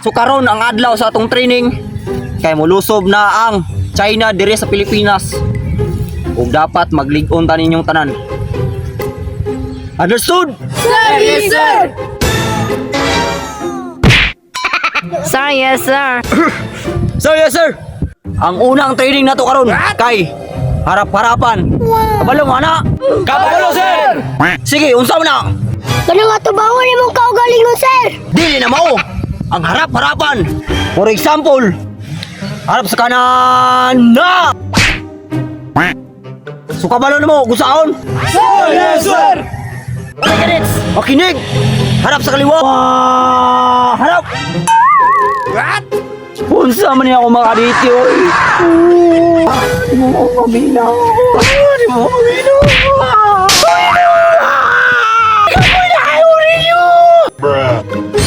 So karon ang adlaw sa atong training kay mulusob na ang China dire sa Pilipinas. Ug dapat maglig-on ta ninyong tanan. Understood? Sir, yes, sir! Sir, yes, sir. Sir, yes sir. Ang unang training nato karon kay harap-harapan. Kabalo mo ana? Kabalo sir. Sige, unsa man na? Kanang ato bawon imong kaugalingon, sir! Dili na mao. Ang harap-harapan. For example, harap sa kanan na. So kabalo mo, gusaon? Sir, yes, sir! Makinig. Harap sa kaliwa. Harap. What? Unsa man niya ako makaditi oy. Di mo ako maminaw. Di mo ako maminaw.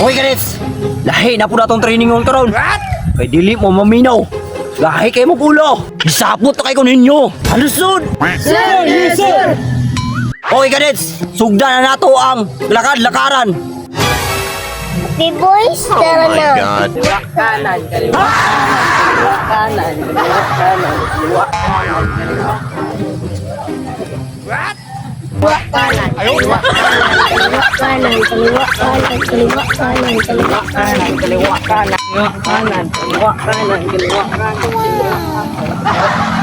Okay kadets, lahi na po na tong training on karon. Kay dili mo maminaw. Lahi kayo mo pulo. Isapot na kayo ninyo. Understood? Sir, yes, sir! Okay kadets, sugdan na nato ang lakad-lakaran. The boys, tara na. Kaliwa kanan, kaliwa kanan, kaliwa kanan, kaliwa kanan, kaliwa kanan. Kaliwa kanan, kaliwa kanan, kaliwa kanan, kaliwa kanan, kaliwa kanan, kaliwa kanan, kaliwa kanan, kaliwa kanan, kaliwa kanan.